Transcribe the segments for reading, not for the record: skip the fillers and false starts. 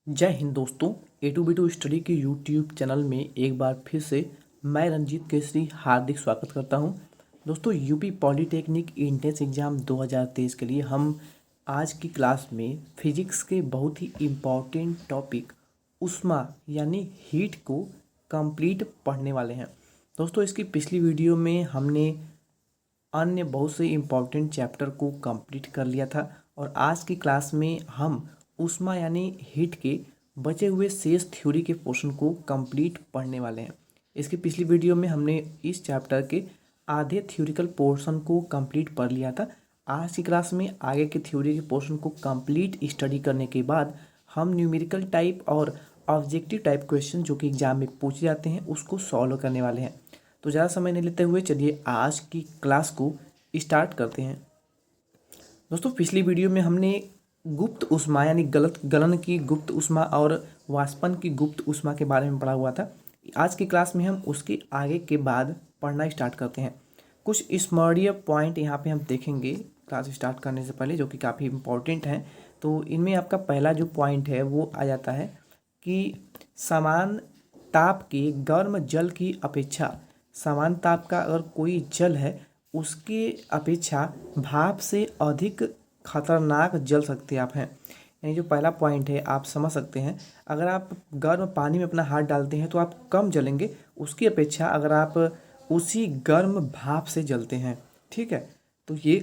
जय हिंद दोस्तों। ए to be to study के यूट्यूब चैनल में एक बार फिर से मैं रंजीत केसरी हार्दिक स्वागत करता हूं। दोस्तों, यूपी पॉलिटेक्निक एंट्रेंस एग्ज़ाम 2023 के लिए हम आज की क्लास में फिजिक्स के बहुत ही इम्पॉर्टेंट टॉपिक ऊष्मा यानी हीट को कंप्लीट पढ़ने वाले हैं। दोस्तों, इसकी पिछली वीडियो में हमने अन्य बहुत से इम्पॉर्टेंट चैप्टर को कंप्लीट कर लिया था और आज की क्लास में हम ऊष्मा यानी हीट के बचे हुए शेष थ्योरी के पोर्शन को कंप्लीट पढ़ने वाले हैं। इसकी पिछली वीडियो में हमने इस चैप्टर के आधे थ्योरिकल पोर्शन को कंप्लीट पढ़ लिया था। आज की क्लास में आगे के थ्योरी के पोर्शन को कंप्लीट स्टडी करने के बाद हम न्यूमेरिकल टाइप और ऑब्जेक्टिव टाइप क्वेश्चन जो कि एग्जाम में पूछे जाते हैं उसको सॉल्व करने वाले हैं। तो ज़्यादा समय नहीं लेते हुए चलिए आज की क्लास को स्टार्ट करते हैं। दोस्तों, पिछली वीडियो में हमने गुप्त ऊष्मा यानी गलन की गुप्त ऊष्मा और वाष्पन की गुप्त ऊष्मा के बारे में पढ़ा हुआ था। आज की क्लास में हम उसके आगे के बाद पढ़ना स्टार्ट करते हैं। कुछ स्मरणीय पॉइंट यहाँ पे हम देखेंगे क्लास स्टार्ट करने से पहले, जो कि काफ़ी इम्पोर्टेंट हैं। तो इनमें आपका पहला जो पॉइंट है वो आ जाता है कि समान ताप के गर्म जल की अपेक्षा, समान ताप का अगर कोई जल है उसके अपेक्षा भाप से अधिक खतरनाक जल सकते आप हैं। यानी जो पहला पॉइंट है आप समझ सकते हैं, अगर आप गर्म पानी में अपना हाथ डालते हैं तो आप कम जलेंगे उसकी अपेक्षा अगर आप उसी गर्म भाप से जलते हैं। ठीक है, तो ये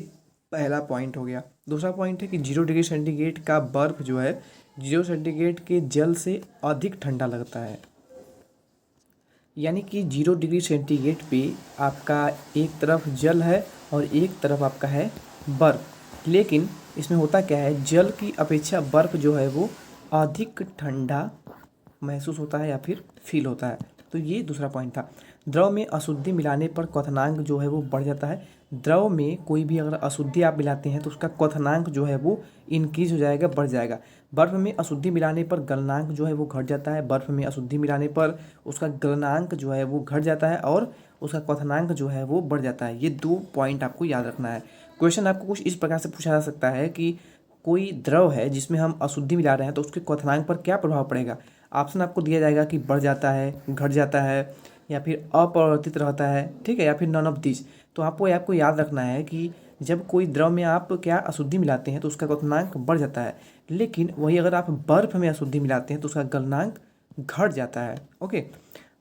पहला पॉइंट हो गया। दूसरा पॉइंट है कि 0 डिग्री सेंटीग्रेड का बर्फ़ जो है 0 सेंटीग्रेड के जल से अधिक ठंडा लगता है। यानी कि 0 डिग्री सेंटीग्रेड पे आपका एक तरफ जल है और एक तरफ आपका है बर्फ़, लेकिन इसमें होता क्या है, जल की अपेक्षा बर्फ़ जो है वो अधिक ठंडा महसूस होता है या फिर फील होता है। तो ये दूसरा पॉइंट था। द्रव में अशुद्धि मिलाने पर क्वथनांक जो है वो बढ़ जाता है। द्रव में कोई भी अगर अशुद्धि आप मिलाते हैं तो उसका क्वथनांक जो है वो इंक्रीज हो जाएगा, बढ़ जाएगा। बर्फ़ में अशुद्धि मिलाने पर गलनांक जो है वो घट जाता है। बर्फ़ में अशुद्धि मिलाने पर उसका गलनांक जो है वो घट जाता है और उसका क्वथनांक जो है वो बढ़ जाता है। ये दो पॉइंट आपको याद रखना है। क्वेश्चन आपको कुछ इस प्रकार से पूछा जा सकता है कि कोई द्रव है जिसमें हम अशुद्धि मिला रहे हैं तो उसके क्वथनांक पर क्या प्रभाव पड़ेगा। ऑप्शन आपको दिया जाएगा कि बढ़ जाता है, घट जाता है या फिर अपरिवर्तित रहता है, ठीक है, या फिर नॉन ऑफ दिस। तो आपको याद रखना है कि जब कोई द्रव में आप क्या अशुद्धि मिलाते हैं तो उसका क्वथनांक बढ़ जाता है, लेकिन वही अगर आप बर्फ़ में अशुद्धि मिलाते हैं तो उसका गलनांक घट जाता है। ओके,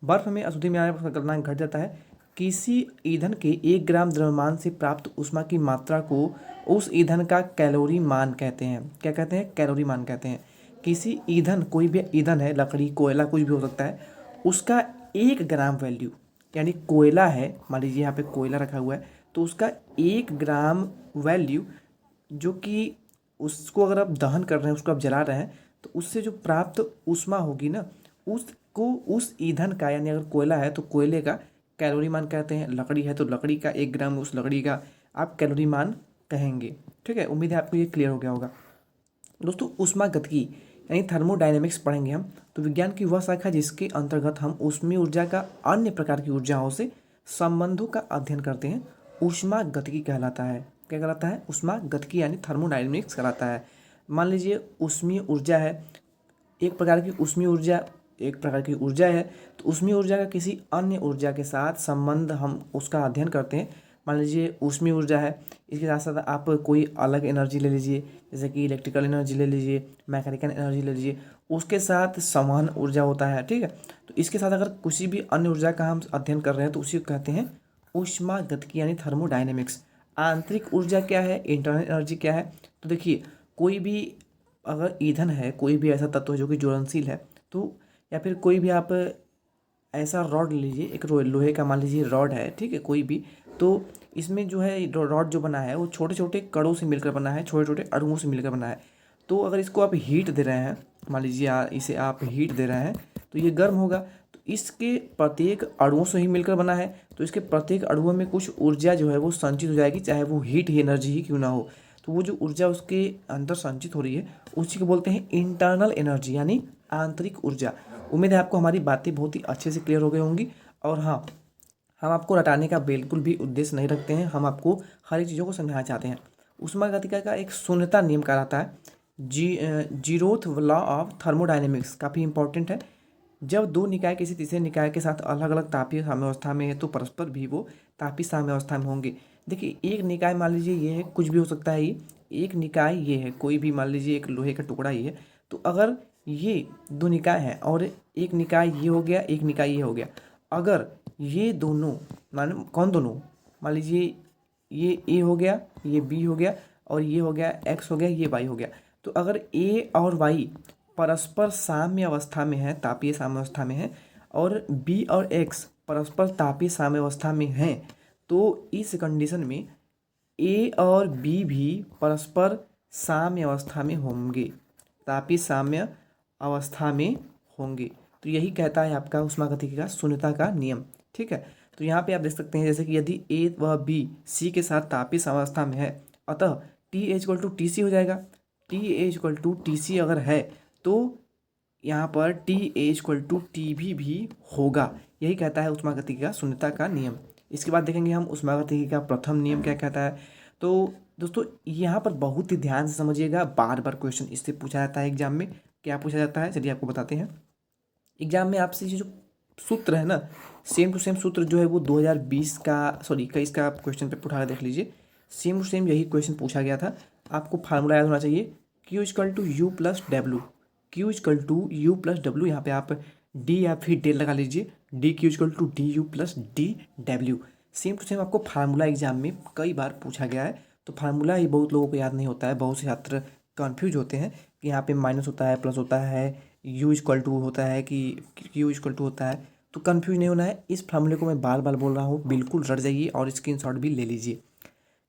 बर्फ़ में अशुद्धि मिलाने पर उसका गलनांक घट जाता है। किसी ईंधन के 1 ग्राम द्रव्यमान से प्राप्त ऊष्मा की मात्रा को उस ईंधन का कैलोरी मान कहते हैं। क्या कहते हैं? कैलोरी मान कहते हैं। किसी ईंधन, कोई भी ईंधन है, लकड़ी, कोयला, कुछ भी हो सकता है, उसका 1 ग्राम वैल्यू, यानी कोयला है, मान लीजिए यहाँ पे कोयला रखा हुआ है, तो उसका 1 ग्राम वैल्यू जो कि उसको अगर आप दहन कर रहे हैं, उसको आप जला रहे हैं, तो उससे जो प्राप्त ऊष्मा होगी ना, उसको उस ईंधन का, यानी अगर कोयला है तो कोयले का कैलोरी मान कहते हैं, लकड़ी है तो लकड़ी का 1 ग्राम उस लकड़ी का आप कैलोरी मान कहेंगे। ठीक है, उम्मीद है आपको ये क्लियर हो गया होगा। दोस्तों, ऊष्मागतिकी यानी थर्मोडायनेमिक्स पढ़ेंगे हम। तो विज्ञान की वह शाखा जिसके अंतर्गत हम ऊष्मीय ऊर्जा का अन्य प्रकार की ऊर्जाओं से संबंधों का अध्ययन करते हैं, ऊष्मागतिकी कहलाता है। क्या कहलाता है? ऊष्मागतिकी यानी थर्मोडायनेमिक्स कहलाता है। मान लीजिए ऊष्मीय ऊर्जा है, एक प्रकार की ऊष्मीय ऊर्जा, एक प्रकार की ऊर्जा है, तो ऊष्मीय ऊर्जा का किसी अन्य ऊर्जा के साथ संबंध हम उसका अध्ययन करते हैं। मान लीजिए ऊष्मीय ऊर्जा है, इसके साथ साथ आप कोई अलग एनर्जी ले लीजिए, जैसे कि इलेक्ट्रिकल एनर्जी ले लीजिए, मैकेनिकल एनर्जी ले लीजिए, उसके साथ समान ऊर्जा होता है। ठीक है, तो इसके साथ अगर किसी भी अन्य ऊर्जा का हम अध्ययन कर रहे हैं तो उसी को कहते हैं ऊष्मागतिकी यानी थर्मोडायनेमिक्स। आंतरिक ऊर्जा क्या है, इंटरनल एनर्जी क्या है? तो देखिए, कोई भी अगर ईंधन है, कोई भी ऐसा तत्व है जो कि ज्वलनशील है, तो या फिर कोई भी आप ऐसा रॉड लीजिए, एक लोहे का मान लीजिए रॉड है, ठीक है, कोई भी, तो इसमें जो है रॉड जो बना है वो छोटे छोटे कणों से मिलकर बना है, छोटे छोटे अणुओं से मिलकर बना है। तो अगर इसको आप हीट दे रहे हैं, मान लीजिए इसे आप हीट दे रहे हैं तो ये गर्म होगा। तो इसके प्रत्येक अणुओं से ही मिलकर बना है, तो इसके प्रत्येक अणुओं में कुछ ऊर्जा जो है वो संचित हो जाएगी, चाहे वो हीट ही एनर्जी ही क्यों ना हो। तो वो जो ऊर्जा उसके अंदर संचित हो रही है उसी को बोलते हैं इंटरनल एनर्जी यानी आंतरिक ऊर्जा। उम्मीद है आपको हमारी बातें बहुत ही अच्छे से क्लियर हो गई होंगी। और हाँ, हम आपको रटाने का बिल्कुल भी उद्देश्य नहीं रखते हैं, हम आपको हर एक चीज़ों को समझाना चाहते हैं। ऊष्मागतिकी का एक शून्यता नियम कहलाता है। जीरोथ लॉ ऑफ थर्मोडायनेमिक्स काफ़ी इंपॉर्टेंट है। जब दो निकाय किसी तीसरे निकाय के साथ अलग अलग तापीय साम्यावस्था में है तो परस्पर भी वो तापीय साम्यावस्था में होंगे। देखिए एक निकाय मान लीजिए ये है, कुछ भी हो सकता है, ये एक निकाय ये है, कोई भी मान लीजिए एक लोहे का टुकड़ा ये है, तो अगर ये दो निकाय हैं और एक निकाय ये हो गया, एक निकाय ये हो गया, अगर ये दोनों मान कौन दोनों, मान लीजिए ये ए हो गया, ये बी हो गया और ये हो गया एक्स हो गया, ये वाई हो गया, तो अगर ए और वाई परस्पर साम्य अवस्था में है, तापीय साम्य अवस्था में है, और बी और एक्स परस्पर तापीय साम्य अवस्था में हैं, तो इस कंडीशन में ए और बी भी परस्पर साम्य अवस्था में होंगे, तापीय साम्य अवस्था में होंगे। तो यही कहता है आपका ऊष्मागतिकी का शून्यता का नियम। ठीक है, तो यहाँ पे आप देख सकते हैं जैसे कि यदि ए व बी सी के साथ तापीय साम्यावस्था में है, अतः T H equal to T C हो जाएगा। T H equal to T C अगर है तो यहाँ पर T H equal to T भी होगा। यही कहता है ऊष्मागतिकी का शून्यता का नियम। इसके बाद देखेंगे हम ऊष्मागतिकी का प्रथम नियम क्या कहता है। तो दोस्तों यहाँ पर बहुत ही ध्यान से समझिएगा, बार बार क्वेश्चन इससे पूछा जाता है एग्जाम में। क्या पूछा जाता है चलिए आपको बताते हैं। एग्जाम में आपसे ये जो सूत्र है ना, सेम टू सेम सूत्र जो है वो 2020 का 21 का क्वेश्चन पेपर उठा कर देख लीजिए, सेम टू सेम यही क्वेश्चन पूछा गया था। आपको फार्मूला याद होना चाहिए, Q equal to U plus W, Q equal to U plus W, यहाँ पे आप डी या फिर डेल लगा लीजिए, D Q equal to D U plus D W. Same to same आपको फार्मूला एग्जाम में कई बार पूछा गया है, तो फार्मूला ही बहुत लोगों को याद नहीं होता है, बहुत से छात्र कन्फ्यूज होते हैं कि यहाँ पे माइनस होता है, प्लस होता है, यू इक्वल टू होता है कि क्यू इक्वल टू होता है, तो कन्फ्यूज नहीं होना है। इस फार्मूले को मैं बार बार बोल रहा हूँ, बिल्कुल रट जाइए और स्क्रीनशॉट भी ले लीजिए।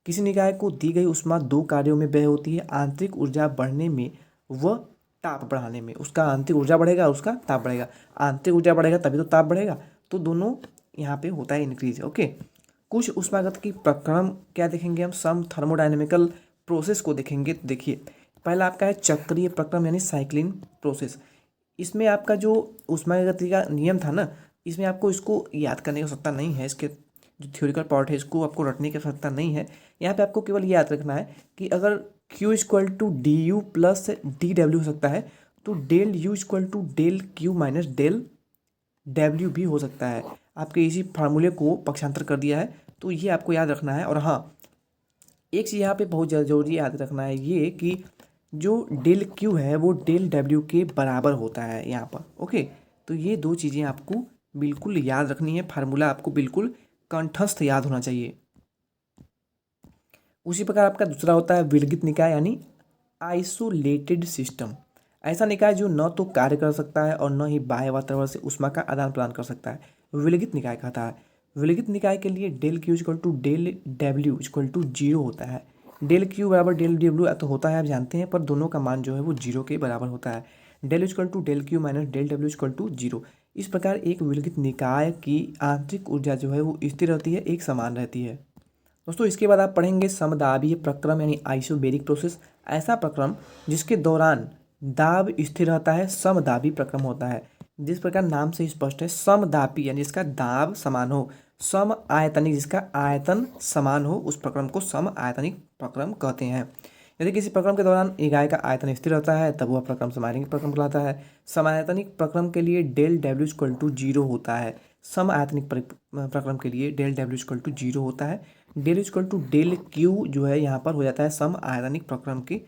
किसी निकाय को दी गई ऊष्मा दो कार्यों में व्यय होती है, आंतरिक ऊर्जा बढ़ने में व ताप बढ़ाने में। उसका आंतरिक ऊर्जा बढ़ेगा, उसका ताप बढ़ेगा, आंतरिक ऊर्जा बढ़ेगा तभी तो ताप बढ़ेगा, तो दोनों यहाँ पे होता है इंक्रीज। ओके, कुछ ऊष्मागतिकी प्रक्रम क्या देखेंगे हम, सम थर्मोडायनेमिकल प्रोसेस को देखेंगे। तो देखिए पहला आपका है चक्रीय प्रक्रम यानी साइक्लिंग प्रोसेस। इसमें आपका जो ऊष्मागतिकी का नियम था ना, इसमें आपको इसको याद करने की आवश्यकता नहीं है, इसके जो थ्योरिकल पार्ट है इसको आपको रटने की आवश्यकता नहीं है। यहाँ पे आपको केवल ये याद रखना है कि अगर Q equal to D U plus D W हो सकता है, तो del U equal to del Q minus del W भी हो सकता है। आपके इसी फार्मूले को पक्षांतर कर दिया है, तो ये आपको याद रखना है। और हाँ, एक चीज़ यहाँ पे बहुत जरूरी याद रखना है ये कि जो डेल क्यू है वो डेल डब्ल्यू के बराबर होता है यहाँ पर। ओके, तो ये दो चीज़ें आपको बिल्कुल याद रखनी है, फार्मूला आपको बिल्कुल कंठस्थ याद होना चाहिए। उसी प्रकार आपका दूसरा होता है विलगित निकाय यानी आइसोलेटेड सिस्टम। ऐसा निकाय जो न तो कार्य कर सकता है और न ही बाह्य वातावरण से ऊष्मा का आदान प्रदान कर सकता है, विलगित निकाय कहता है। विलगित निकाय के लिए del Q equal to del W equal to zero होता है। डेल क्यू बराबर डेल डब्ल्यू तो होता है, आप जानते हैं, पर दोनों का मान जो है वो जीरो के बराबर होता है। Del equal to del Q minus del W equal to zero. इस प्रकार एक विलगित निकाय की आंतरिक ऊर्जा जो है वो स्थिर रहती है, एक समान रहती है। दोस्तों इसके बाद आप पढ़ेंगे समदाबीय प्रक्रम यानी आइसोबेरिक प्रोसेस। ऐसा प्रक्रम जिसके दौरान दाब स्थिर रहता है समदाबी प्रक्रम होता है। जिस प्रकार नाम से स्पष्ट है, समदाबी यानी जिसका दाब समान हो, सम आयतनिक जिसका आयतन समान हो, उस प्रक्रम को सम आयतनिक प्रक्रम कहते हैं। यदि किसी प्रक्रम के दौरान इकाई का आयतन स्थिर रहता है तब वह प्रक्रम समायतनिक प्रक्रम कहलाता है। समायतनिक प्रक्रम के लिए del W equal to zero होता है। सम आयतनिक प्रक्रम के लिए del W equal to zero होता है। Del equal to del Q जो है यहाँ पर हो जाता है सम आयतनिक प्रक्रम की।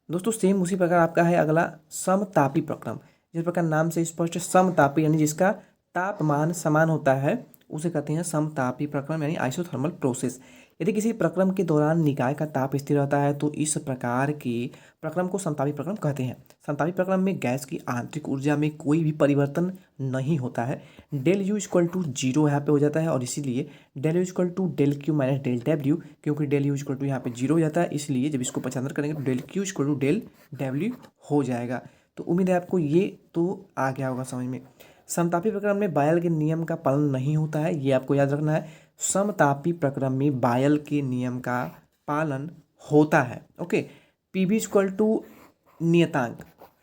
दोस्तों सेम उसी प्रकार आपका है अगला समतापी प्रक्रम। जिस प्रकार नाम से स्पष्ट समतापी यानी जिसका तापमान समान होता है उसे कहते हैं समतापी प्रक्रम यानी आइसोथर्मल प्रोसेस। यदि किसी प्रक्रम के दौरान निकाय का ताप स्थिर रहता है तो इस प्रकार के प्रक्रम को समतापी प्रक्रम कहते हैं। समतापी प्रक्रम में गैस की आंतरिक ऊर्जा में कोई भी परिवर्तन नहीं होता है। Del U equal to zero यहाँ पे हो जाता है और इसीलिए del U equal to del Q minus del W, क्योंकि डेल यू इक्वल टू यहाँ पे जीरो हो जाता है, इसलिए जब इसको पक्षांतर करेंगे तो del Q equal to del W हो जाएगा। तो उम्मीद है आपको ये तो आ गया होगा समझ में। समतापी प्रक्रम में बायल के नियम का पालन नहीं होता है, ये आपको याद रखना है। समतापी प्रक्रम में बायल के नियम का पालन होता है। Okay, P V equal to नियतांक,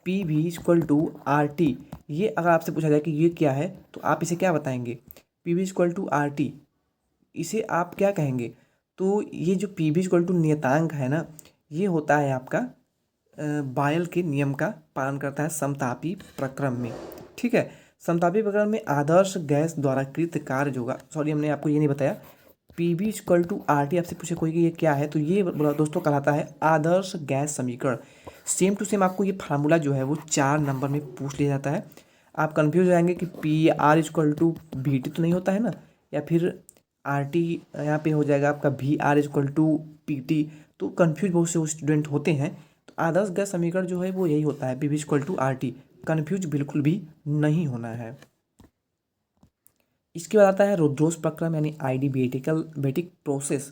P V equal to R T, ये अगर आपसे पूछा जाए कि ये क्या है तो आप इसे क्या बताएंगे, P V equal to R T, इसे आप क्या कहेंगे। तो ये जो पी वी इक्वल टू नियतांक है ना, ये होता है आपका बायल के नियम का पालन करता है समतापी प्रक्रम में। ठीक है, समतापी प्रक्रम में आदर्श गैस द्वारा कृत कार्य जो होगा, सॉरी हमने आपको ये नहीं बताया, P B equal to R T आपसे पूछे कोई कि ये क्या है, तो ये दोस्तों कहलाता है आदर्श गैस समीकरण। सेम टू सेम आपको ये फार्मूला जो है वो 4 नंबर में पूछ लिया जाता है। आप कन्फ्यूज हो जाएंगे कि P R equal to V T तो नहीं होता है ना, या फिर आर टी यहाँ पे हो जाएगा आपका V R equal to P T, तो कन्फ्यूज बहुत से स्टूडेंट होते हैं। तो आदर्श गैस समीकरण जो है वो यही होता है, P V equal to R T. Confuse बिल्कुल भी नहीं होना है। इसके बाद आता है रुद्रोस प्रक्रम यानी आइडियबैटिक प्रोसेस।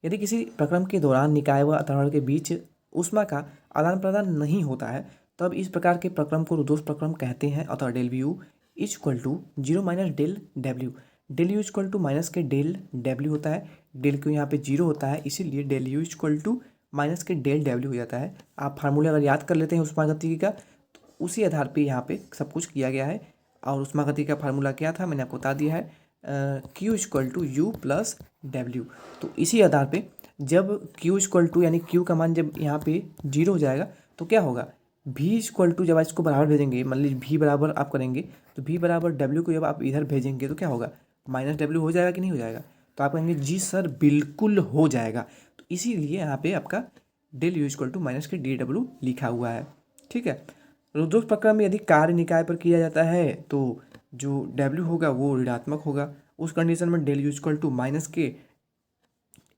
यदि किसी प्रक्रम के दौरान निकाय व अतरण के बीच ऊष्मा का आदान प्रदान नहीं होता है तब इस प्रकार के प्रक्रम को रुद्रोस प्रक्रम कहते हैं। अतः del V U is equal to 0 minus del W. Del U equal to minus K del W होता है, डेल क्यू यहाँ पे 0 होता है, इसीलिए del U equal to minus K del W हो जाता है। आप फार्मूले अगर याद कर लेते हैं ऊष्मागतिकी का तो उसी आधार पे यहाँ पे सब कुछ किया गया है। और ऊष्मागतिकी का फार्मूला क्या था मैंने आपको बता दिया है, Q equal to U plus W. तो इसी आधार पे जब क्यू इक्वल टू यानी क्यू का मान जब यहाँ पे 0 हो जाएगा तो क्या होगा, भी इक्वल टू जब आप इसको बराबर भेजेंगे, मान लीजिए भी बराबर आप करेंगे तो भी बराबर डब्ल्यू को जब आप इधर भेजेंगे तो क्या होगा, माइनस डब्ल्यू हो जाएगा कि नहीं हो जाएगा। तो आप कहेंगे जी सर बिल्कुल हो जाएगा। तो इसीलिए यहाँ पे आपका del U equal to minus K D W लिखा हुआ है। ठीक है, रुद्रोस प्रक्रम में यदि कार्य निकाय पर किया जाता है तो जो डब्ल्यू होगा वो ऋणात्मक होगा। उस कंडीशन में del U equal to minus K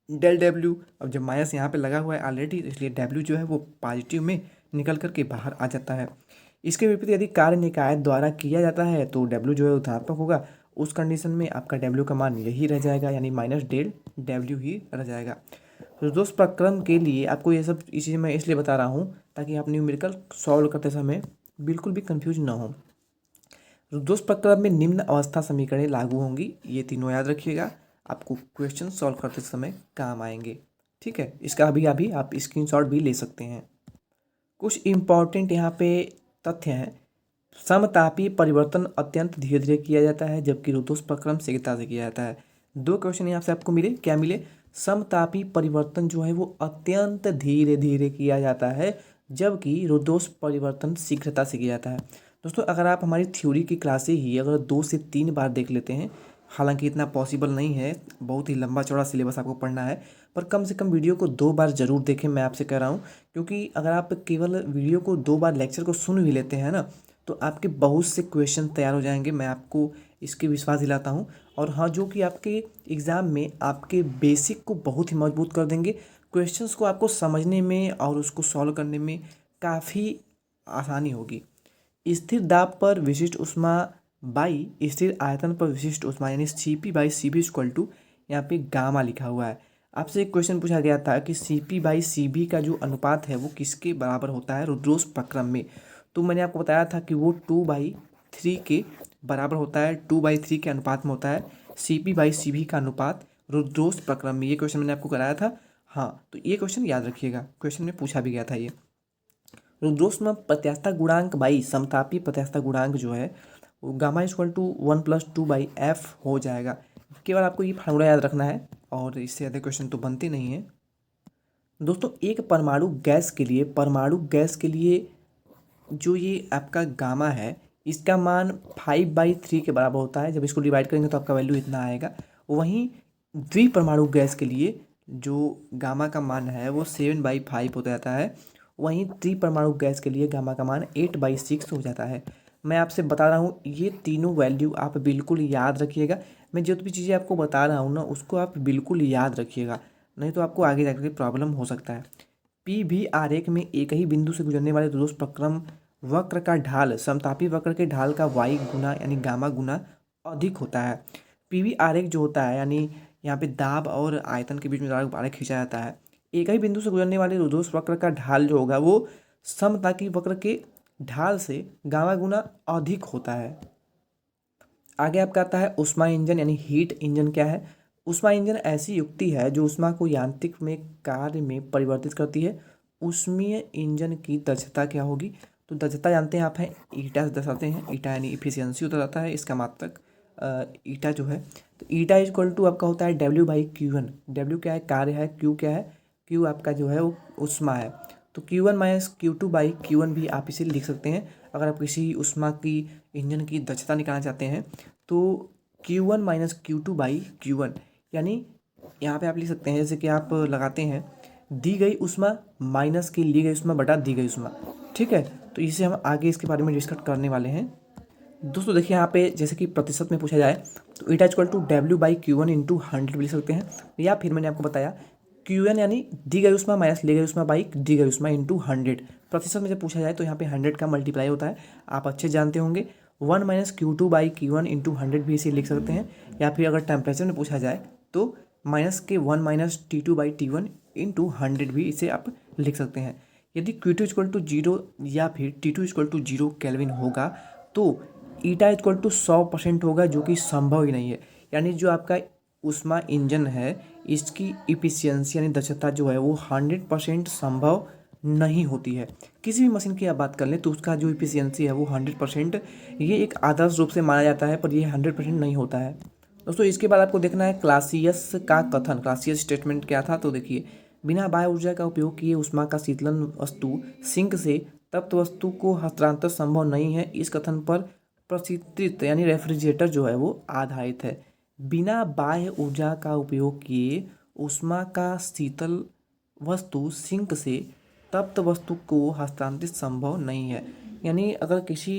del W. अब जब माइनस यहाँ पे लगा हुआ है ऑलरेडी, इसलिए डब्ल्यू जो है वो पॉजिटिव में निकल करके बाहर आ जाता है। इसके विपरीत यदि कार्य निकाय द्वारा किया जाता है तो डब्ल्यू जो है धनात्मक होगा। उस कंडीशन में आपका डब्ल्यू का मान यही रह जाएगा, यानी माइनस डेल डब्ल्यू ही रह जाएगा। रुद्रोस प्रक्रम के लिए आपको ये सब इसी मैं इसलिए बता रहा हूँ ताकि आप न्यूमेरिकल सॉल्व करते समय बिल्कुल भी कंफ्यूज ना हो। रुद्रोस प्रक्रम में निम्न अवस्था समीकरण लागू होंगी, ये तीनों याद रखिएगा, आपको क्वेश्चन सॉल्व करते समय काम आएंगे। ठीक है, इसका अभी आप स्क्रीनशॉट भी ले सकते हैं। कुछ इम्पॉर्टेंट यहाँ पे तथ्य हैं। समतापीय परिवर्तन अत्यंत धीरे धीरे किया जाता है जबकि रुद्रोस प्रक्रम शीघ्रता से किया जाता है। 2 क्वेश्चन यहाँ से आपको मिले, क्या मिले, समतापी परिवर्तन जो है वो अत्यंत धीरे धीरे किया जाता है जबकि रुद्रोस परिवर्तन शीघ्रता से किया जाता है। दोस्तों अगर आप हमारी थ्योरी की क्लासें ही अगर 2 से 3 बार देख लेते हैं, हालांकि इतना पॉसिबल नहीं है, बहुत ही लंबा चौड़ा सिलेबस आपको पढ़ना है, पर कम से कम वीडियो को 2 बार ज़रूर देखें, मैं आपसे कह रहा हूँ। क्योंकि अगर आप केवल वीडियो को 2 बार लेक्चर को सुन भी लेते हैं ना तो आपके बहुत से क्वेश्चन तैयार हो जाएंगे, मैं आपको इसके विश्वास दिलाता हूँ। और हाँ, जो कि आपके एग्ज़ाम में आपके बेसिक को बहुत ही मजबूत कर देंगे, क्वेश्चंस को आपको समझने में और उसको सॉल्व करने में काफ़ी आसानी होगी। स्थिर दाब पर विशिष्ट ऊष्मा बाई स्थिर आयतन पर विशिष्ट ऊष्मा यानी Cp by Cv equal to यहाँ पे गामा लिखा हुआ है। आपसे एक क्वेश्चन पूछा गया था कि Cp बाई Cv का जो अनुपात है वो किसके बराबर होता है रुद्रोस प्रक्रम में, तो मैंने आपको बताया था कि वो 2/3 के बराबर होता है, 2/3 के अनुपात में होता है Cp बाई Cv का अनुपात रुद्रोस प्रक्रम में। ये क्वेश्चन मैंने आपको कराया था। हाँ, तो ये क्वेश्चन याद रखिएगा, क्वेश्चन में पूछा भी गया था ये। रुद्रोस में प्रत्यास्थता गुणांक बाई समतापी प्रत्यास्थता गुणांक जो है वो गामा इक्वल टू 1+2/f हो जाएगा। केवल आपको ये फार्मूला याद रखना है और इससे ज़्यादा क्वेश्चन तो बनते नहीं हैं। दोस्तों एक परमाणु गैस के लिए जो ये आपका गामा है इसका मान 5/3 के बराबर होता है। जब इसको डिवाइड करेंगे तो आपका वैल्यू इतना आएगा। वहीं द्विपरमाणु गैस के लिए जो गामा का मान है वो 7/5 हो जाता है। वहीं त्रिपरमाणु गैस के लिए गामा का मान 8/6 हो जाता है। मैं आपसे बता रहा हूँ ये तीनों वैल्यू आप बिल्कुल याद रखिएगा। मैं जो भी चीज़ें आपको बता रहा हूँ ना उसको आप बिल्कुल याद रखिएगा, नहीं तो आपको आगे जाकर प्रॉब्लम हो सकता है। पी भी आरेख में एक ही बिंदु से गुजरने वाले रुद्रोस प्रक्रम वक्र का ढाल समतापी वक्र के ढाल का y गुना यानी गामा गुना अधिक होता है। पीवी आरेख जो होता है यानी यहाँ पे दाब और आयतन के बीच में आरेख खींचा जाता है। एक ही बिंदु से गुजरने वाले रुद्रोस वक्र का ढाल जो होगा वो समतापी वक्र के ढाल से गामा गुना अधिक होता है। आगे आपका आता है ऊष्मा इंजन यानी हीट इंजन क्या है। ऊष्मा इंजन ऐसी युक्ति है जो ऊष्मा को यांत्रिक में कार्य में परिवर्तित करती है। ऊष्मीय इंजन की दक्षता क्या होगी, तो दक्षता जानते हैं आप हैं ईटा से दर्शाते हैं। ईटा यानी इफिशियंसी होता जाता है, इसका मात्रक ईटा जो है। तो ईटा इक्वल टू आपका होता है W/Q1। W क्या है, कार्य है, Q क्या है, Q आपका जो है वो ऊष्मा है। तो Q1 minus Q2 by Q1 भी आप इसे लिख सकते हैं। अगर आप किसी ऊष्मा की इंजन की दक्षता निकालना चाहते हैं तो Q1 minus Q2 by Q1, यानी यहाँ पे आप लिख सकते हैं जैसे कि आप लगाते हैं दी गई ऊष्मा माइनस की ली गई ऊष्मा बटा दी गई ऊष्मा। ठीक है, तो इसे हम आगे इसके बारे में डिस्कस करने वाले हैं। दोस्तों देखिए यहाँ पे जैसे कि प्रतिशत में पूछा जाए तो eta equal to W by Q1 into 100 लिख सकते हैं, या फिर मैंने आपको बताया Q1 यानी दी गई ऊष्मा माइनस ली गई ऊष्मा बाई दी गई ऊष्मा इंटू 100। प्रतिशत में जब पूछा जाए तो यहाँ पे 100 का मल्टीप्लाई होता है, आप अच्छे जानते होंगे। 1 minus Q2 by Q1 into 100 भी इसे लिख सकते हैं, या फिर अगर टेम्परेचर में पूछा जाए तो माइनस के 1 minus T2 by T1 into 100 भी इसे आप लिख सकते हैं। यदि Q2 इक्वल टू 0 या फिर T2 इक्वल टू 0 केल्विन होगा तो ईटा इक्वल टू 100% होगा, जो कि संभव ही नहीं है। यानी जो आपका ऊष्मा इंजन है इसकी इफिशियंसी यानी दक्षता जो है वो 100% संभव नहीं होती है। किसी भी मशीन की आप बात कर लें तो उसका जो इफिशियंसी है वो 100%, ये एक आदर्श रूप से माना जाता है, पर ये 100% नहीं होता है। दोस्तों इसके बाद आपको देखना है क्लासियस का कथन, क्लासियस स्टेटमेंट क्या था। तो देखिए, बिना बाह्य ऊर्जा का उपयोग किए ऊष्मा का शीतलन वस्तु सिंक से तप्त वस्तु को हस्तांतरण संभव नहीं है। इस कथन पर प्रशीतित यानी रेफ्रिजरेटर जो है वो आधारित है। बिना बाह्य ऊर्जा का उपयोग किए ऊष्मा का शीतल वस्तु सिंक से तप्त वस्तु को हस्तांतरित संभव नहीं है। यानी अगर किसी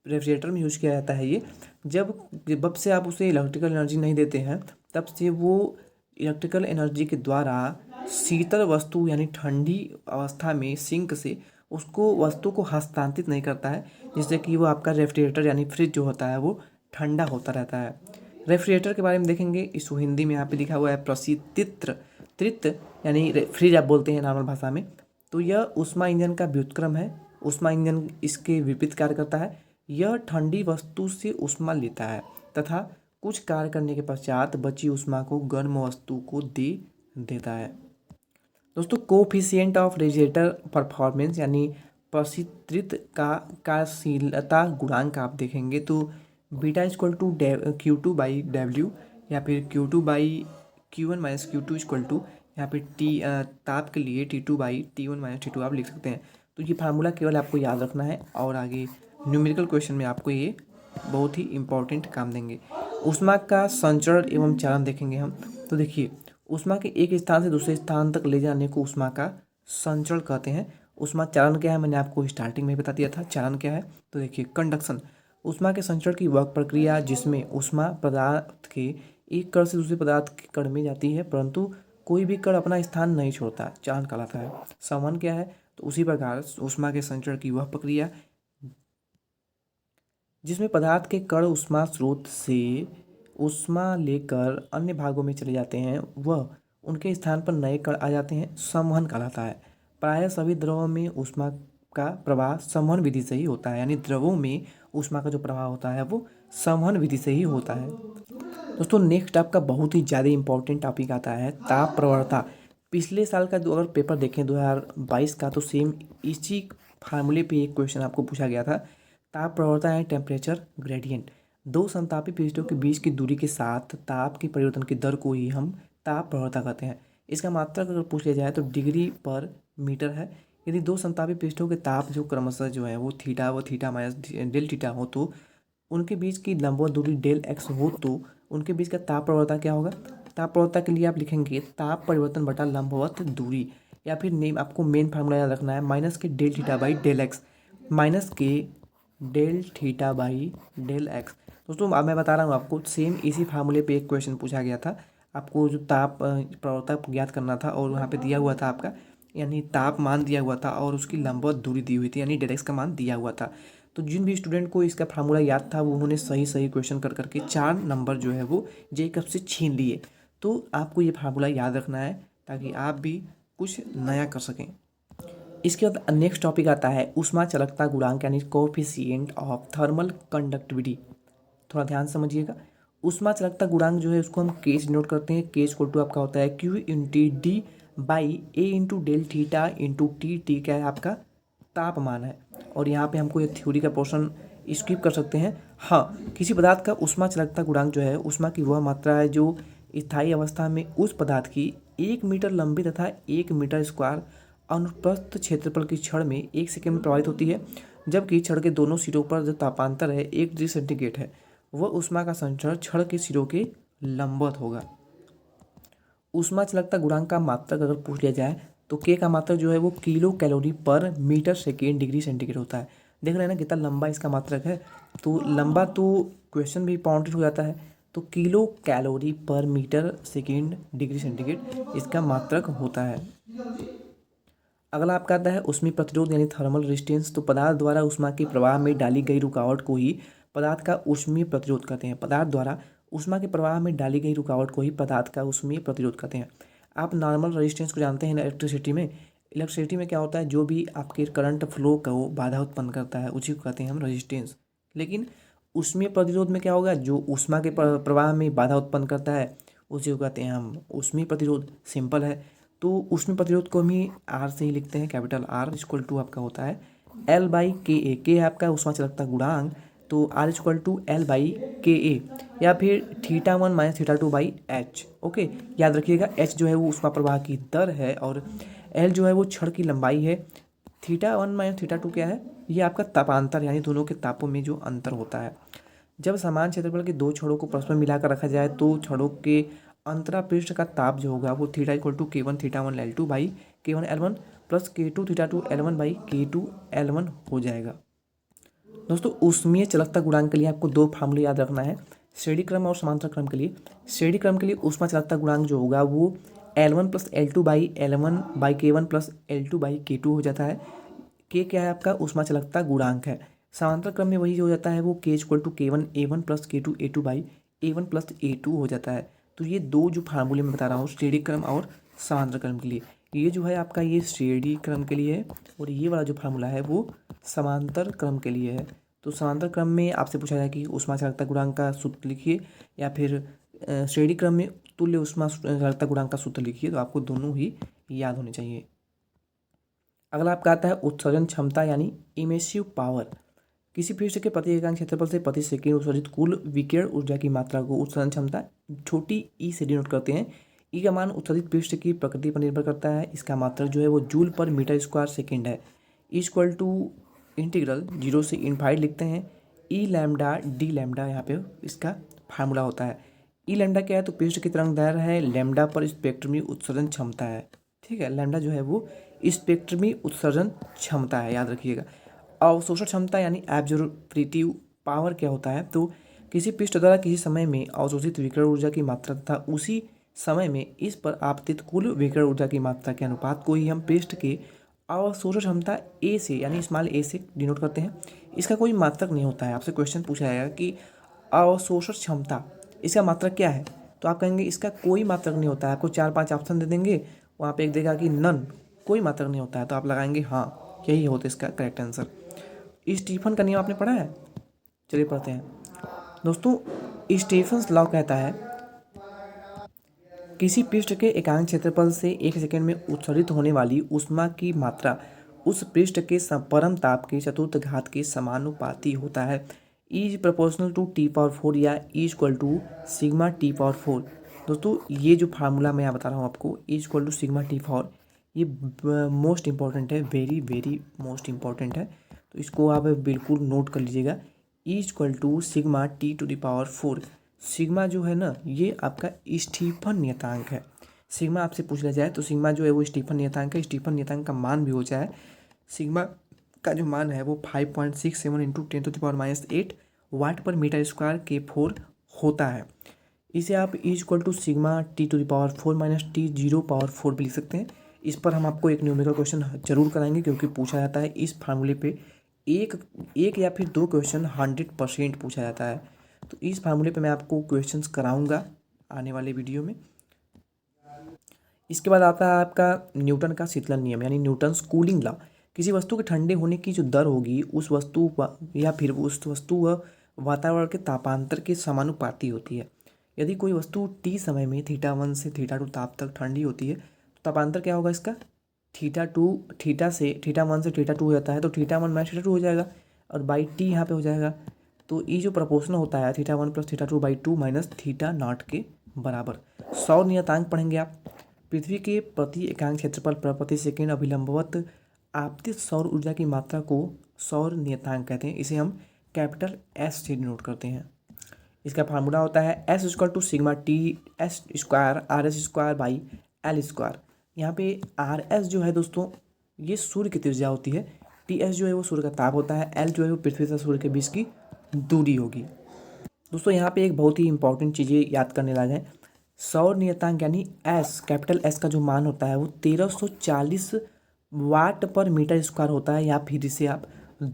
रेफ्रिजरेटर में यूज किया जाता है ये, जब से आप उसे इलेक्ट्रिकल एनर्जी नहीं देते हैं तब से वो इलेक्ट्रिकल एनर्जी के द्वारा शीतल वस्तु यानी ठंडी अवस्था में सिंक से उसको वस्तु को हस्तांतरित नहीं करता है, जिससे कि वो आपका रेफ्रिजरेटर यानी फ्रिज जो होता है वो ठंडा होता रहता है। रेफ्रिजरेटर के बारे में देखेंगे, इसको हिंदी में यहाँ पे लिखा हुआ है प्रशीतित त्रित, यानी फ्रिज आप बोलते हैं नॉर्मल भाषा में। तो यह ऊष्मा इंजन का व्युत्क्रम है। ऊष्मा इंजन इसके विपरीत कार्य करता है। यह ठंडी वस्तु से ऊष्मा लेता है तथा कुछ कार्य करने के पश्चात बची ऊष्मा को गर्म वस्तु को दे देता है। दोस्तों कोफिशिएंट ऑफ रेफ्रिजरेटर परफॉर्मेंस यानी प्रशीतित का कार्यशीलता गुणांक आप देखेंगे तो beta equal to Q2 by W, या फिर Q2 by Q1 minus Q2 equal to यहाँ पे ताप के लिए T2 by T1 minus T2 आप लिख सकते हैं। तो ये फार्मूला केवल आपको याद रखना है और आगे न्यूमेरिकल क्वेश्चन में आपको ये बहुत ही इंपॉर्टेंट काम देंगे। ऊष्मा का संचरण एवं चालन देखेंगे हम। तो देखिए, ऊष्मा के एक स्थान से दूसरे स्थान तक ले जाने को ऊष्मा का संचरण कहते हैं। ऊष्मा चालन क्या है मैंने आपको स्टार्टिंग में बता दिया था। चालन क्या है, तो देखिए कंडक्शन ऊष्मा के संचरण की वह प्रक्रिया जिसमें ऊष्मा पदार्थ के एक कण से दूसरे पदार्थ के कण में जाती है परंतु कोई भी कण अपना स्थान नहीं छोड़ता, चालन कहलाता है। संवहन क्या है, तो उसी प्रकार ऊष्मा के संचरण की वह प्रक्रिया जिसमें पदार्थ के कण ऊष्मा स्रोत से ऊष्मा लेकर अन्य भागों में चले जाते हैं, वह उनके स्थान पर नए कण आ जाते हैं, संवहन कहलाता है। प्रायः सभी द्रवों में ऊष्मा का प्रवाह संवहन विधि से ही होता है, यानी द्रवों में ऊष्मा का जो प्रवाह होता है वो संवहन विधि से ही होता है। दोस्तों नेक्स्ट आपका बहुत ही ज़्यादा इंपॉर्टेंट टॉपिक आता है ताप प्रवणता। पिछले साल का जो अगर पेपर देखें 2022 का, तो सेम इसी फार्मूले पे एक क्वेश्चन आपको पूछा गया था। ताप प्रवणता है टेम्परेचर ग्रेडियंट। दो समतापी पृष्ठों के बीच की दूरी के साथ ताप के परिवर्तन की दर को ही हम ताप प्रवणता कहते हैं। इसका मात्रक अगर पूछ लिया जाए तो डिग्री पर मीटर है। यदि दो समतापी पृष्ठों के ताप जो क्रमशः जो है वो थीटा माइनस डेल थीटा हो तो उनके बीच की लंबवत दूरी डेल एक्स हो तो उनके बीच का ताप प्रवणता क्या होगा। ताप प्रवणता के लिए आप लिखेंगे ताप परिवर्तन बटा लंबवत दूरी, या फिर नेम आपको मेन फार्मूला याद रखना है minus K del theta by del x, minus K del theta by del x. दोस्तों अब मैं बता रहा हूँ आपको, सेम इसी फार्मूले पे एक क्वेश्चन पूछा गया था। आपको जो ताप प्रवणता ज्ञात करना था और वहाँ पे दिया हुआ था आपका यानी तापमान दिया हुआ था और उसकी लंबवत दूरी दी हुई थी यानी डेल एक्स का मान दिया हुआ था। तो जिन भी स्टूडेंट को इसका फार्मूला याद था वो उन्होंने सही क्वेश्चन कर करके 4 नंबर जो है वो जे कप से छीन लिए। तो आपको ये फार्मूला याद रखना है ताकि आप भी कुछ नया कर सकें। इसके बाद नेक्स्ट टॉपिक आता है ऊष्मा चालकता गुणांक यानी कोएफिशिएंट ऑफ थर्मल कंडक्टिविटी। थोड़ा ध्यान समझिएगा। ऊष्मा चालकता गुणांक जो है उसको हम के से नोट करते हैं। के इक्वल टू आपका होता है Q into D by A into del theta into T. T क्या है आपका तापमान है। और यहाँ पे हमको ये थ्योरी का पोर्शन स्किप कर सकते हैं। हाँ, किसी पदार्थ का ऊष्मा चालकता गुणांक जो है ऊष्मा की वह मात्रा है जो स्थायी अवस्था में उस पदार्थ की 1 मीटर लंबी तथा 1 मीटर स्क्वायर अनुप्रस्थ क्षेत्रफल की छड़ में 1 सेकंड में प्रवाहित होती है, जबकि छड़ के दोनों सिरों पर जो तापांतर है 1 डिग्री सेंटीग्रेड है, वह ऊष्मा का संचरण छड़ के सिरों के लंबवत होगा। ऊष्मा चालकता गुणांक का मात्रक अगर पूछ लिया जाए तो के का मात्रक जो है वो किलो कैलोरी पर मीटर सेकेंड डिग्री सेंटीग्रेड होता है। देख रहे हैं ना कितना लंबा इसका मात्रक है, तो लंबा तो क्वेश्चन भी बाउंडेड हो जाता है। तो किलो कैलोरी पर मीटर सेकेंड डिग्री सेंटीग्रेड इसका मात्रक होता है। अगला आपका आता है ऊष्मीय प्रतिरोध यानी थर्मल रेजिस्टेंस। तो पदार्थ द्वारा ऊष्मा के प्रवाह में डाली गई रुकावट को ही पदार्थ का ऊष्मीय प्रतिरोध कहते हैं। पदार्थ द्वारा ऊष्मा के प्रवाह में डाली गई रुकावट को ही पदार्थ का ऊष्मीय प्रतिरोध कहते हैं। आप नॉर्मल रेजिस्टेंस को जानते हैं ना, इलेक्ट्रिसिटी में। इलेक्ट्रिसिटी में क्या होता है, जो भी आपके करंट फ्लो को बाधा उत्पन्न करता है उसी को कहते हैं हम रेजिस्टेंस। लेकिन ऊष्मीय प्रतिरोध में क्या होगा, जो ऊष्मा के प्रवाह में बाधा उत्पन्न करता है उसी को कहते हैं हम ऊष्मीय प्रतिरोध। सिंपल है। तो ऊष्मीय प्रतिरोध को हम ही आर से ही लिखते हैं, कैपिटल आर इक्वल टू आपका होता है एल बाई के ए। के है आपका ऊष्मा चालकता गुणांक, तो R equal to L by K A, या फिर θ1 माइनस θ2 बाई एच। ओके, याद रखिएगा एच जो है वो ऊष्मा प्रवाह की दर है और एल जो है वो छड़ की लंबाई है। θ1 माइनस θ2 क्या है, ये आपका तापांतर यानी दोनों के तापों में जो अंतर होता है। जब समान क्षेत्रफल के दो छड़ों को परस्पर मिलाकर रखा जाए तो छड़ों के अंतरा पृष्ठ का ताप जो होगा वो theta equal to K1 θ1 L2 by K1 L1 plus K2 θ2 L1 by K2 L1 हो जाएगा। दोस्तों ऊष्मीय चालकता गुणांक के लिए आपको दो फार्मूले याद रखना है, श्रेणी क्रम और समांतर क्रम के लिए। श्रेणी क्रम के लिए ऊष्मा चालकता गुणांक जो होगा वो L1 plus L2 by L1 by K1 plus L2 by K2 हो जाता है। K क्या है आपका ऊष्मा चालकता गुणांक है। समांतर क्रम में वही हो जाता है वो K equal to K1 A1 plus K2 A2 by A1 plus A2 हो जाता है। तो ये दो जो फार्मूले मैं बता रहा हूँ श्रेणी क्रम और समांतर क्रम के लिए, ये जो है आपका ये श्रेणी क्रम के लिए है और ये वाला जो फार्मूला है वो समांतर क्रम के लिए है। तो समांतर क्रम में आपसे पूछा जाए कि ऊष्मा चालकता गुणांक का सूत्र लिखिए, या फिर श्रेणी क्रम में तुल्य ऊष्मा चालकता गुणांक का सूत्र लिखिए, तो आपको दोनों ही याद होने चाहिए। अगला आपका आता है उत्सर्जन क्षमता यानी इमेसिव पावर। किसी पृष्ठ के प्रति एकांक क्षेत्रफल से प्रति सेकंड उत्सर्जित कुल विकिरण ऊर्जा की मात्रा को उत्सर्जन क्षमता छोटी ई से डिनोट करते हैं। ई का मान उत्सर्जित पृष्ठ की प्रकृति पर निर्भर करता है। इसका मात्रक जो है वो जूल पर मीटर स्क्वायर सेकेंड है। इक्वल टू इंटीग्रल 0 से इनफाइनाइट लिखते हैं ई लैम्डा डी लैम्डा, यहाँ पे इसका फार्मूला होता है। ई लैम्डा क्या है, तो पृष्ठ की तरंग दैर्घ्य है, लैम्डा पर स्पेक्ट्रमी उत्सर्जन क्षमता है। ठीक है, लैम्डा जो है वो स्पेक्ट्रमी उत्सर्जन क्षमता है, याद रखिएगा। अवशोषण क्षमता यानी एब्जॉर्प्टिव पावर क्या होता है, तो किसी पृष्ठ द्वारा किसी समय में अवशोषित विकिरण ऊर्जा की मात्रा तथा उसी समय में इस पर आपतित कुल विकिरण ऊर्जा की मात्रा के अनुपात को ही हम पृष्ठ के अवशोषण क्षमता ए से यानी स्मॉल ए से डिनोट करते हैं। इसका कोई मात्रक नहीं होता है। आपसे क्वेश्चन पूछा जाएगा कि अवशोषण क्षमता इसका मात्रक क्या है, तो आप कहेंगे इसका कोई मात्रक नहीं होता है। आपको 4-5 ऑप्शन दे देंगे, वहाँ पे एक देगा कि नन, कोई मात्रक नहीं होता है, तो आप लगाएंगे हाँ यही होता है इसका करेक्ट आंसर। स्टीफन का नियम आपने पढ़ा है, चलिए पढ़ते हैं। दोस्तों स्टीफन्स लॉ कहता है किसी पृष्ठ के एकांक क्षेत्रफल से 1 सेकंड में उत्सर्जित होने वाली ऊष्मा की मात्रा उस पृष्ठ के परम ताप के चतुर्थ घात के समानुपाती होता है। E is proportional to T⁴ या E equal to sigma T⁴। दोस्तों ये जो फार्मूला मैं बता रहा हूँ आपको E equal to sigma T⁴, ये मोस्ट इंपॉर्टेंट है, वेरी वेरी मोस्ट इंपॉर्टेंट है, तो इसको आप बिल्कुल नोट कर लीजिएगा। E equal to sigma T⁴। Sigma जो है ना ये आपका स्टीफन नियतांक है। सिग्मा आपसे पूछ लिया जाए तो सिग्मा जो है वो स्टीफन नियतांक है। स्टीफन नियतांक का मान भी हो जाए, सिग्मा का जो मान है वो 5.67 इंटू 10⁻⁸ वाट पर मीटर स्क्वायर K4 होता है। इसे आप E equal to sigma T⁴ minus T⁴ भी लिख सकते हैं। इस पर हम आपको एक न्यूमेरिकल क्वेश्चन जरूर कराएंगे, क्योंकि पूछा जाता है इस फार्मूले पे एक या फिर 2 क्वेश्चन 100% पूछा जाता है। तो इस फार्मूले पे मैं आपको क्वेश्चंस कराऊंगा आने वाले वीडियो में। इसके बाद आता है आपका न्यूटन का शीतलन नियम यानी न्यूटन्स कूलिंग लॉ। किसी वस्तु के ठंडे होने की जो दर होगी उस वस्तु या फिर उस वस्तु व वातावरण के तापांतर के समानुपाती होती है। यदि कोई वस्तु T समय में θ1 से θ2 ताप तक ठंडी होती है तो तापांतर क्या होगा इसका, θ1 से θ2 हो जाता है, तो θ1 माइनस θ2 हो जाएगा और बाई T यहाँ पे हो जाएगा। तो ये जो प्रपोर्शनल होता है θ1 प्लस θ2 बाई 2 माइनस θ0 के बराबर। सौर नियतांक पढ़ेंगे आप, पृथ्वी के प्रति एकांक क्षेत्रफल प्रति सेकंड अभिलंबवत आपतित सौर ऊर्जा की मात्रा को सौर नियतांक कहते हैं। इसे हम कैपिटल एस से डिनोट करते हैं। इसका फार्मूला होता है S equal to sigma T S square R S square by L square. यहाँ पे आर एस जो है दोस्तों ये सूर्य की त्रिज्या होती है, टी एस जो है वो सूर्य का ताप होता है, एल जो है वो पृथ्वी से सूर्य के बीच की दूरी होगी। दोस्तों यहाँ पे एक बहुत ही इंपॉर्टेंट चीज़ें याद करने लायक है। सौर नियतांक यानी एस कैपिटल एस का जो मान होता है वो 1340 वाट पर मीटर स्क्वायर होता है, या फिर इसे आप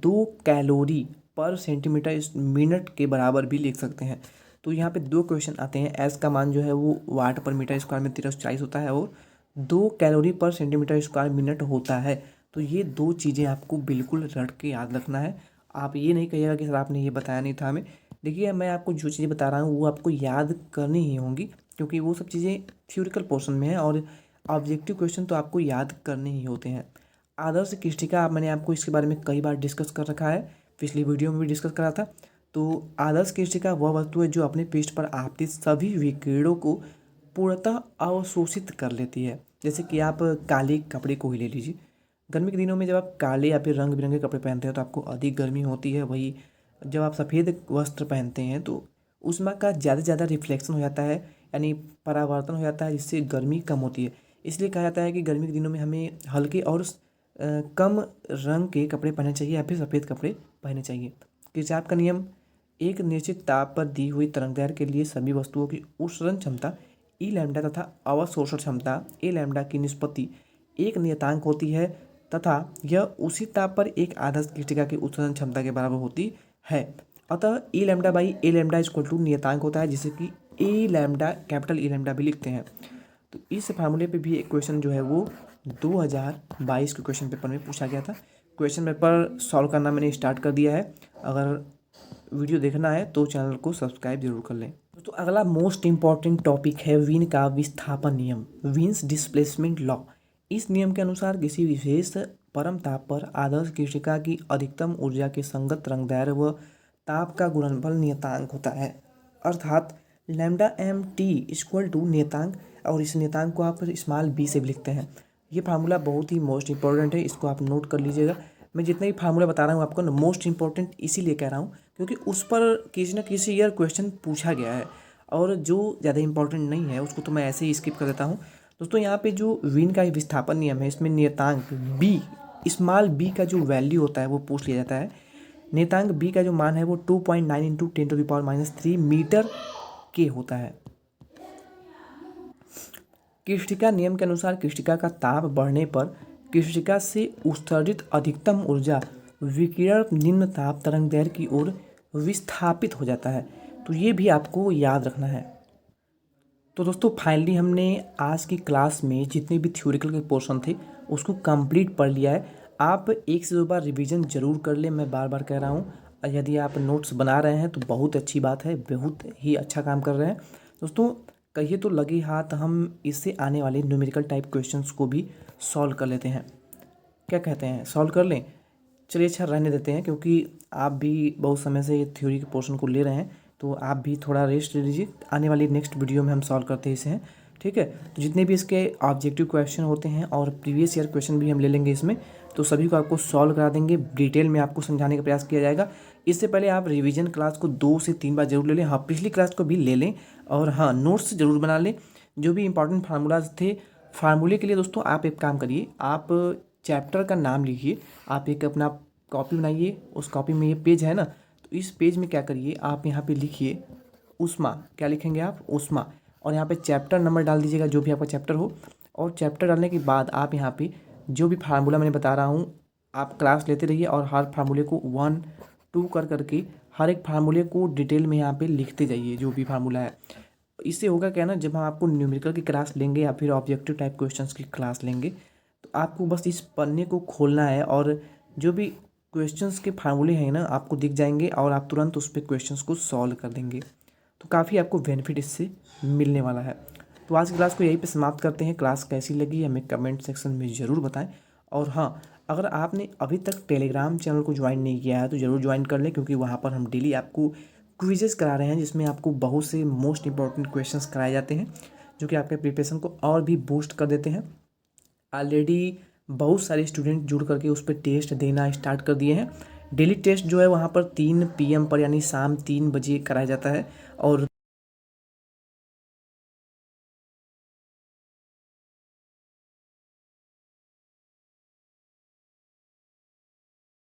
2 कैलोरी पर सेंटीमीटर मिनट के बराबर भी लिख सकते हैं। तो यहाँ पे 2 क्वेश्चन आते हैं। एस का मान जो है वो वाट पर मीटर स्क्वायर में 1340 होता है और 2 कैलोरी पर सेंटीमीटर स्क्वायर मिनट होता है। तो ये 2 चीज़ें आपको बिल्कुल रट के याद रखना है। आप ये नहीं कहिएगा कि सर आपने ये बताया नहीं था हमें। देखिए मैं आपको जो चीज़ें बता रहा हूँ वो आपको याद करनी ही होंगी, क्योंकि वो सब चीज़ें थ्योरिकल पोर्शन में है और ऑब्जेक्टिव क्वेश्चन तो आपको याद करने ही होते हैं। आदर्श कृष्टिका मैंने आपको इसके बारे में कई बार डिस्कस कर रखा है, पिछली वीडियो में भी डिस्कस करा था। तो आदर्श कृष्टिका वह वस्तु है जो अपने पृष्ठ पर आपतित सभी विकिरणों को पूर्णतः अवशोषित कर लेती है। जैसे कि आप काले कपड़े को ही ले लीजिए। गर्मी के दिनों में जब आप काले या फिर रंग बिरंगे कपड़े पहनते हैं तो आपको अधिक गर्मी होती है। वही जब आप सफ़ेद वस्त्र पहनते हैं तो उसमें का ज़्यादा से ज़्यादा रिफ्लेक्शन हो जाता है, यानी परावर्तन हो जाता है, जिससे गर्मी कम होती है। इसलिए कहा जाता है कि गर्मी के दिनों में हमें हल्के और कम रंग के कपड़े पहनने चाहिए या फिर सफ़ेद कपड़े पहनने चाहिए। किरचॉफ का नियम एक निश्चित ताप पर दी हुई तरंगदैर्घ्य के लिए सभी वस्तुओं की उत्सर्जन क्षमता ई लैम्डा तथा अवशोषण क्षमता ए लैम्डा की निष्पत्ति एक नियतांक होती है तथा यह उसी ताप पर एक आदर्श कृष्टिका की उत्सर्जन क्षमता के बराबर होती है। अतः E lambda by A lambda equal to नियतांक होता है, जिसे कि A lambda capital E lambda भी लिखते हैं। तो इस फार्मूले पे भी एक क्वेश्चन जो है वो 2022 के क्वेश्चन पेपर में पूछा गया था। क्वेश्चन पेपर सॉल्व करना मैंने स्टार्ट कर दिया है। अगर वीडियो देखना है तो चैनल को सब्सक्राइब जरूर कर लें। तो अगला मोस्ट इम्पॉर्टेंट टॉपिक है वीन का विस्थापन नियम, वीन्स डिस्प्लेसमेंट लॉ। इस नियम के अनुसार किसी विशेष परम ताप पर आदर्श कृष्टिका की अधिकतम ऊर्जा के संगत तरंगदैर्घ्य व ताप का गुणनफल नियतांक होता है, अर्थात lambda M T equal to नियतांक, और इस नियतांक को आप स्मॉल बी से भी लिखते हैं। ये फार्मूला बहुत ही मोस्ट इंपॉर्टेंट है, इसको आप नोट कर लीजिएगा। मैं जितना भी फार्मूला बता रहा हूँ आपको ना मोस्ट इंपॉर्टेंट इसीलिए कह रहा हूँ क्योंकि उस पर किसी न किसी ईयर क्वेश्चन पूछा गया है, और जो ज़्यादा इंपॉर्टेंट नहीं है उसको तो मैं ऐसे ही स्किप कर देता हूँ। दोस्तों यहाँ पे जो वीन का विस्थापन नियम है इसमें नियतांक बी, स्मॉल बी का जो वैल्यू होता है वो पूछ लिया जाता है। नियतांक बी का जो मान है वो 2.9 इंटू 10⁻³ मीटर के होता है। कृष्टिका नियम के अनुसार कृष्टिका का ताप बढ़ने पर कृष्टिका से उत्सर्जित अधिकतम ऊर्जा विकिरण निम्न ताप तरंगदैर्घ्य की ओर विस्थापित हो जाता है। तो ये भी आपको याद रखना है। तो दोस्तों फाइनली हमने आज की क्लास में जितने भी थ्योरिकल के पोर्शन थे उसको कंप्लीट पढ़ लिया है। आप 1 से 2 बार रिवीजन जरूर कर लें, मैं बार बार कह रहा हूँ। यदि आप नोट्स बना रहे हैं तो बहुत अच्छी बात है, बहुत ही अच्छा काम कर रहे हैं। दोस्तों कहिए तो लगे हाथ हम इससे आने वाले न्यूमेरिकल टाइप क्वेश्चंस को भी सॉल्व कर लेते हैं। क्या कहते हैं, सॉल्व कर लें? चलिए अच्छा रहने देते हैं, क्योंकि आप भी बहुत समय से ये थ्योरी के पोर्शन को ले रहे हैं तो आप भी थोड़ा रेस्ट ले लीजिए। आने वाली नेक्स्ट वीडियो में हम सॉल्व करते हैं इसे हैं, ठीक है। तो जितने भी इसके ऑब्जेक्टिव क्वेश्चन होते हैं और प्रीवियस ईयर क्वेश्चन भी हम ले लेंगे इसमें, तो सभी को आपको सॉल्व करा देंगे, डिटेल में आपको समझाने का प्रयास किया जाएगा। इससे पहले आप रिवीजन क्लास को 2 से 3 बार जरूर ले लें। हाँ, पिछली क्लास को भी ले लें और हाँ नोट्स जरूर बना लें। जो भी इंपॉर्टेंट फार्मूलाज थे, फार्मूले के लिए दोस्तों आप एक काम करिए, आप चैप्टर का नाम लिखिए, आप एक अपना कॉपी बनाइए, उस कॉपी में ये पेज है ना, तो इस पेज में क्या करिए आप यहाँ पे लिखिए उष्मा। क्या लिखेंगे आप? उष्मा। और यहाँ पे चैप्टर नंबर डाल दीजिएगा जो भी आपका चैप्टर हो, और चैप्टर डालने के बाद आप यहाँ पे जो भी फार्मूला मैंने बता रहा हूँ आप क्लास लेते रहिए और हर फार्मूले को 1 2 कर करके हर एक फार्मूले को डिटेल में यहाँ पे लिखते जाइए जो भी फार्मूला है। इससे होगा क्या ना, जब हम आपको न्यूमेरिकल की क्लास लेंगे या फिर ऑब्जेक्टिव टाइप क्वेश्चंस की क्लास लेंगे तो आपको बस इस पन्ने को खोलना है और जो भी क्वेश्चंस के फार्मूले हैं ना आपको दिख जाएंगे और आप तुरंत उस पर क्वेश्चंस को सॉल्व कर देंगे। तो काफ़ी आपको बेनिफिट इससे मिलने वाला है। तो आज की क्लास को यहीं पे समाप्त करते हैं। क्लास कैसी लगी हमें कमेंट सेक्शन में ज़रूर बताएं। और हाँ, अगर आपने अभी तक टेलीग्राम चैनल को ज्वाइन नहीं किया है तो ज़रूर ज्वाइन कर लें, क्योंकि वहाँ पर हम डेली आपको क्विजेस करा रहे हैं जिसमें आपको बहुत से मोस्ट इंपॉर्टेंट क्वेश्चंस कराए जाते हैं। जो कि आपके प्रिपरेशन को और भी बूस्ट कर देते हैं। ऑलरेडी बहुत सारे स्टूडेंट जुड़ करके उस पर टेस्ट देना स्टार्ट कर दिए हैं। डेली टेस्ट जो है वहाँ पर 3 PM पर यानी शाम 3 बजे कराया जाता है और